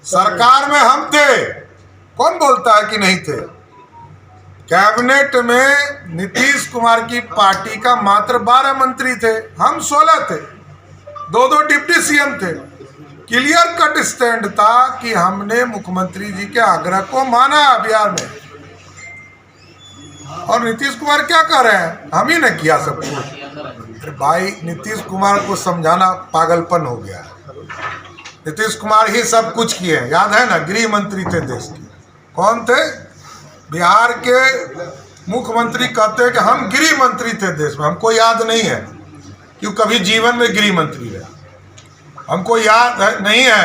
सरकार में हम थे, कौन बोलता है कि नहीं थे। कैबिनेट में नीतीश कुमार की पार्टी का मात्र 12 मंत्री थे, हम 16 थे, 2 डिप्टी सीएम थे। क्लियर कट स्टैंड था कि हमने मुख्यमंत्री जी के आग्रह को माना बिहार में। और नीतीश कुमार क्या कर रहे हैं, हम ही ने किया सब कुछ। अरे भाई, नीतीश कुमार को समझाना पागलपन हो गया है। नीतीश कुमार ही सब कुछ किए हैं, याद है ना, गृह मंत्री थे देश के। कौन थे? बिहार के मुख्यमंत्री कहते हैं कि हम गृह मंत्री थे देश में। हमको याद नहीं है कि कभी जीवन में गृह मंत्री रहे। हमको याद नहीं है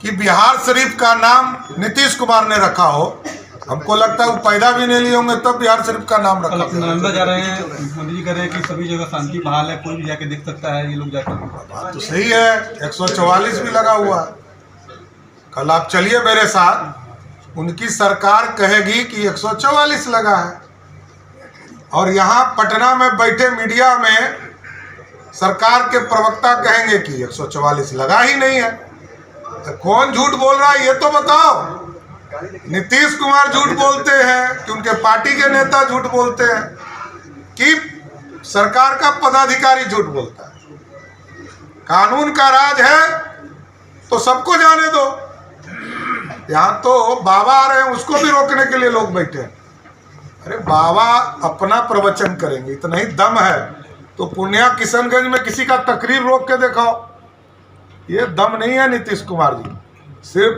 कि बिहार शरीफ का नाम नीतीश कुमार ने रखा हो। हमको लगता है वो पैदा भी नहीं लिए होंगे तब बिहार शरीफ का नाम रखा। नालंदा जा रहे हैं, मोदी जी कह रहे हैं कि सभी जगह शांति बहाल है, कोई भी जाके देख सकता है। ये लोग जाकर बात तो सही है, 144 भी लगा हुआ है। कल आप चलिए मेरे साथ, उनकी सरकार कहेगी कि 144 लगा है, और यहाँ पटना में बैठे मीडिया में सरकार के प्रवक्ता कहेंगे कि 144 लगा ही नहीं है। तो कौन झूठ बोल रहा है ये तो बताओ। नीतीश कुमार झूठ बोलते हैं कि उनके पार्टी के नेता झूठ बोलते हैं कि सरकार का पदाधिकारी झूठ बोलता है। कानून का राज है तो सबको जाने दो। यहाँ तो बाबा आ रहे हैं, उसको भी रोकने के लिए लोग बैठे हैं। अरे बाबा अपना प्रवचन करेंगे, इतना ही दम है तो पुण्या किशनगंज में किसी का तकरीर रोक के दिखाओ। ये दम नहीं है नीतीश कुमार जी। सिर्फ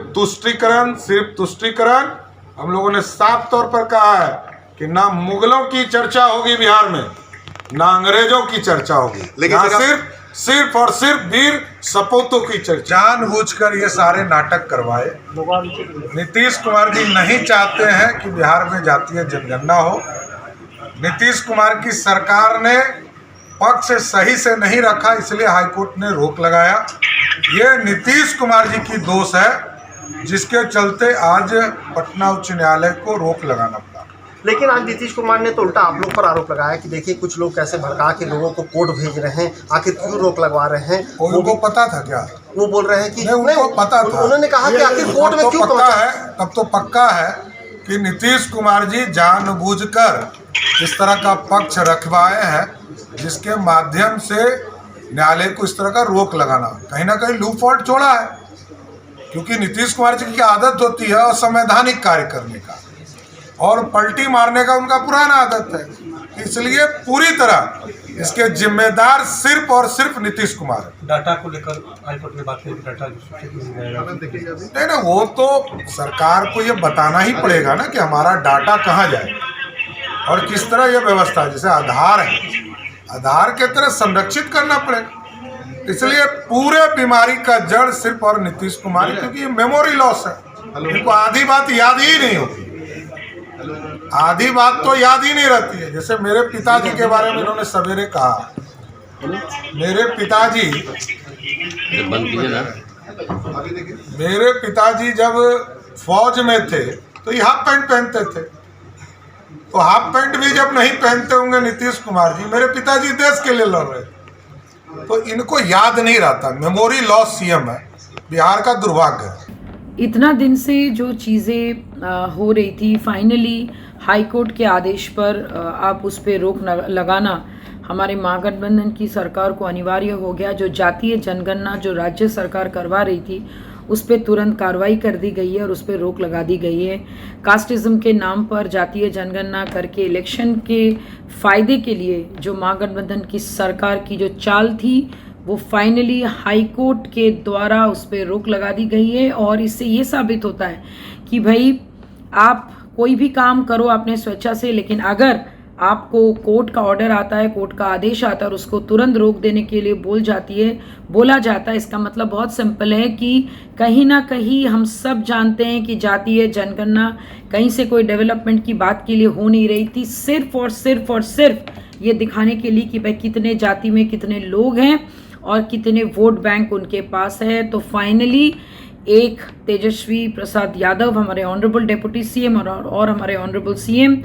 तुष्टीकरण। हम लोगों ने साफ तौर पर कहा है कि ना मुगलों की चर्चा होगी बिहार में, ना अंग्रेजों की चर्चा होगी, लेकिन सिर्फ और सिर्फ वीर सपूतों की चर्चा। जानबूझकर ये सारे नाटक करवाए। नीतीश कुमार जी नहीं चाहते हैं कि बिहार में जातीय जनगणना हो। नीतीश कुमार की सरकार ने पक्ष सही से नहीं रखा, इसलिए हाईकोर्ट ने रोक लगाया। ये नीतीश कुमार जी की दोष है, जिसके चलते आज पटना उच्च न्यायालय को रोक लगाना पड़ा। लेकिन आज नीतीश कुमार ने तो उल्टा आप लोग पर आरोप लगाया कि देखिए कुछ लोग कैसे भड़का के लोगों को कोर्ट भेज रहे हैं, आखिर क्यों रोक लगवा रहे हैं। उनको पता था क्या? वो बोल रहे हैं कि उनको पता था। उन्होंने कहा कि आखिर कोर्ट में क्यों पक्का है, तब तो पक्का है कि नीतीश कुमार जी जानबूझकर इस तरह का पक्ष रखवाए हैं, जिसके माध्यम से न्यायालय को इस तरह का रोक लगाना, कहीं ना कहीं लूप हॉल छोड़ा है। क्योंकि नीतीश कुमार जी की आदत होती है असंवैधानिक कार्य करने का और पलटी मारने का उनका पुराना आदत है। इसलिए पूरी तरह इसके जिम्मेदार सिर्फ और सिर्फ नीतीश कुमार है। डाटा को लेकर हाईकोर्ट में बात करें, डाटा नहीं ना, वो तो सरकार को ये बताना ही पड़ेगा ना कि हमारा डाटा कहाँ जाए और किस तरह ये व्यवस्था, जैसे आधार है, आधार के तरह संरक्षित करना पड़ेगा। इसलिए पूरे बीमारी का जड़ सिर्फ और नीतीश कुमार, क्योंकि ये मेमोरी लॉस है। इनको आधी बात याद ही नहीं होती, आधी बात तो याद ही नहीं रहती है। जैसे मेरे पिताजी के बारे में इन्होंने सवेरे कहा, मेरे पिताजी जब फौज में थे तो ये हाफ पैंट पहनते थे, तो हाफ पैंट भी जब नहीं पहनते होंगे नीतीश कुमार जी, मेरे पिताजी देश के लिए लड़ रहे थे, तो इनको याद नहीं रहता। मेमोरी लॉस सीएम है, बिहार का दुर्भाग्य है। इतना दिन से जो चीज़ें हो रही थी, फाइनली हाईकोर्ट के आदेश पर आप उस पर रोक लगाना हमारे महागठबंधन की सरकार को अनिवार्य हो गया। जो जातीय जनगणना जो राज्य सरकार करवा रही थी उस पर तुरंत कार्रवाई कर दी गई है और उस पर रोक लगा दी गई है। कास्टिज्म के नाम पर जातीय जनगणना करके इलेक्शन के फ़ायदे के लिए जो महागठबंधन की सरकार की जो चाल थी वो फाइनली हाई कोर्ट के द्वारा उस पर रोक लगा दी गई है। और इससे ये साबित होता है कि भाई आप कोई भी काम करो अपने स्वेच्छा से, लेकिन अगर आपको कोर्ट का ऑर्डर आता है, कोर्ट का आदेश आता है और उसको तुरंत रोक देने के लिए बोला जाता है, इसका मतलब बहुत सिंपल है कि कहीं ना कहीं हम सब जानते हैं कि जातीय जनगणना कहीं से कोई डेवलपमेंट की बात के लिए हो नहीं रही थी, सिर्फ और सिर्फ ये दिखाने के लिए कि भाई कितने जाति में कितने लोग हैं और कितने वोट बैंक उनके पास है। तो फाइनली एक तेजस्वी प्रसाद यादव, हमारे ऑनरेबल डिप्टी सीएम और हमारे ऑनरेबल सीएम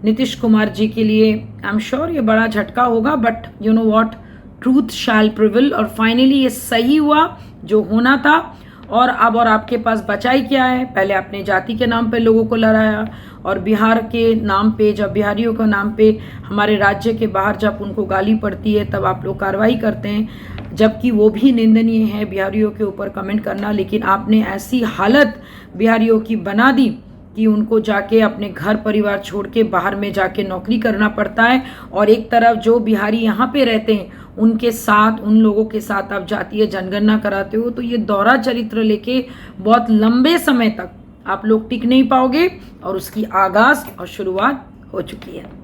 नीतीश कुमार जी के लिए आई एम श्योर ये बड़ा झटका होगा, but you know what, truth shall prevail. और फाइनली ये सही हुआ जो होना था। और अब और आपके पास बचा ही क्या है? पहले अपने जाति के नाम पे लोगों को लड़ाया और बिहार के नाम पे, जब बिहारियों के नाम पे हमारे राज्य के बाहर जब उनको गाली पड़ती है तब आप लोग कार्रवाई करते हैं, जबकि वो भी निंदनीय है बिहारियों के ऊपर कमेंट करना। लेकिन आपने ऐसी हालत बिहारियों की बना दी कि उनको जाके अपने घर परिवार छोड़ के बाहर में जाके नौकरी करना पड़ता है, और एक तरफ जो बिहारी यहाँ पे रहते हैं उनके साथ, उन लोगों के साथ आप जातीय जनगणना कराते हो। तो ये दोहरा चरित्र लेके बहुत लंबे समय तक आप लोग टिक नहीं पाओगे और उसकी आगाज और शुरुआत हो चुकी है।